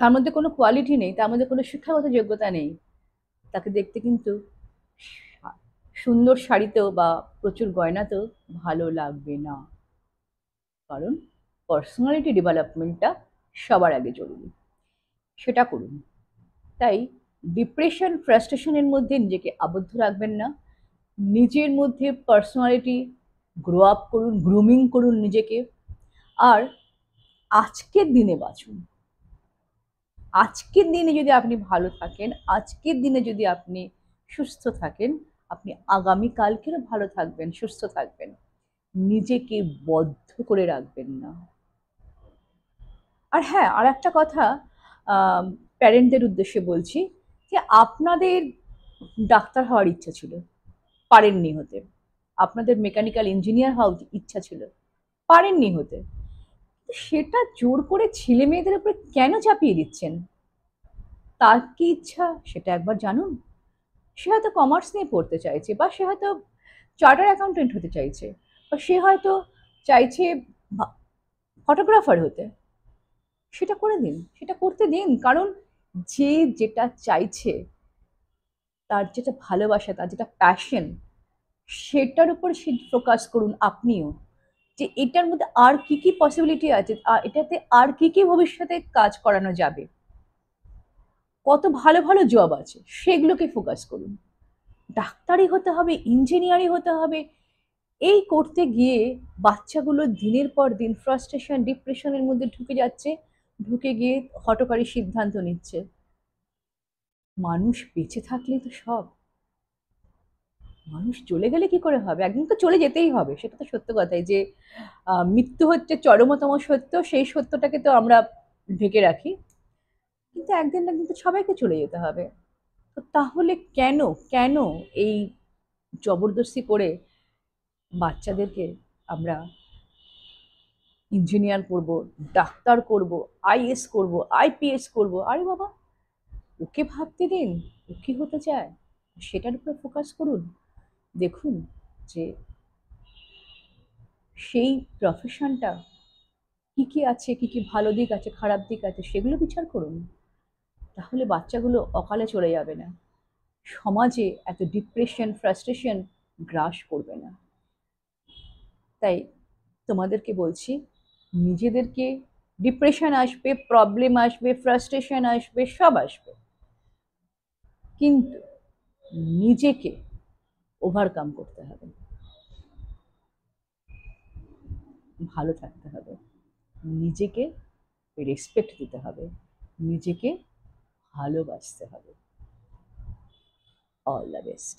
তার মধ্যে কোনো কোয়ালিটি নেই, তার মধ্যে কোনো শিক্ষাগত যোগ্যতা নেই, তাকে দেখতে কিন্তু সুন্দর শাড়িতেও বা প্রচুর গয়নাতেও ভালো লাগবে না। কারণ পার্সোনালিটি ডেভেলপমেন্টটা সবার আগে জরুরি, সেটা করুন। তাই ডিপ্রেশন ফ্রাস্ট্রেশনের মধ্যে নিজেকে আবদ্ধ রাখবেন না, নিজের মধ্যে পার্সোনালিটি গ্রো আপ করুন, গ্রুমিং করুন নিজেকে। আর আজকের দিনে বাঁচুন। আজকের দিনে যদি আপনি ভালো থাকেন, আজকের দিনে যদি আপনি সুস্থ থাকেন, আপনি আগামীকালকেও ভালো থাকবেন, সুস্থ থাকবেন। নিজেকে বদ্ধ করে রাখবেন না। আর হ্যাঁ, আর একটা কথা প্যারেন্টদের উদ্দেশ্যে বলছি, যে আপনাদের ডাক্তার হওয়ার ইচ্ছা ছিল, পারেননি হতে। আপনাদের মেকানিক্যাল ইঞ্জিনিয়ার হওয়ার ইচ্ছা ছিল, পারেননি হতে। সেটা জোর করে ছেলে মেয়েদের উপরে কেন চাপিয়ে দিচ্ছেন? তার কি ইচ্ছা সেটা একবার জানুন। সে হয়তো কমার্স নিয়ে পড়তে চাইছে, বা সে হয়তো চার্টার অ্যাকাউন্টেন্ট হতে চাইছে, বা সে হয়তো চাইছে ফটোগ্রাফার হতে। সেটা করে দিন, সেটা করতে দিন। কারণ যে যেটা চাইছে, তার যেটা ভালোবাসা, তার যেটা প্যাশন, সেটার উপর সে ফোকাস করুন আপনিও। যে এটার মধ্যে আর কি কি পসিবিলিটি আছে, এটাতে আর কি কি ভবিষ্যতে কাজ করানো যাবে, কত ভালো ভালো জব আছে, সেগুলোকে ফোকাস করুন। ডাক্তারি হতে হবে, ইঞ্জিনিয়ারিং হতে হবে, এই করতে গিয়ে বাচ্চাগুলো দিনের পর দিন ফ্রাস্ট্রেশন ডিপ্রেশনের মধ্যে ঢুকে যাচ্ছে, ঢুকে গিয়ে হঠকারী সিদ্ধান্ত নিচ্ছে। মানুষ বেঁচে থাকলেই তো সব। মানুষ চলে গেলে কি করে হবে? একদিন তো চলে যেতেই হবে, সেটা তো সত্য কথাই। যে মৃত্যু হচ্ছে চরমতম সত্য, সেই সত্যটাকে তো আমরা ঢেকে রাখি। কিন্তু একদিন না একদিন তো সবাইকে চলে যেতে হবে। তো তাহলে কেন, কেন এই জবরদস্তি করে বাচ্চাদেরকে আমরা ইঞ্জিনিয়ার করব, ডাক্তার করব, আইএস করব, আইপিএস করব? আরে বাবা, ওকে ভাবতে দিন, ও কি হতে চায় সেটার উপরে ফোকাস করুন। দেখুন যে সেই প্রফেশনটা কি কি আছে, কি কি ভালো দিক আছে, খারাপ দিক আছে, সেগুলো বিচার করুন। তাহলে বাচ্চাগুলো অকালে চলে যাবে না, সমাজে এত ডিপ্রেশন ফ্রাস্ট্রেশন গ্রাস করবে না। তাই তোমাদেরকে বলছি, নিজেদেরকে, ডিপ্রেশন আসবে, প্রবলেম আসবে, ফ্রাস্ট্রেশন আসবে, সব আসবে, কিন্তু নিজেকে ওভারকাম করতে হবে, ভালো থাকতে হবে, নিজেকে রেসপেক্ট দিতে হবে, নিজেকে ভালোবাসতে হবে। All the best.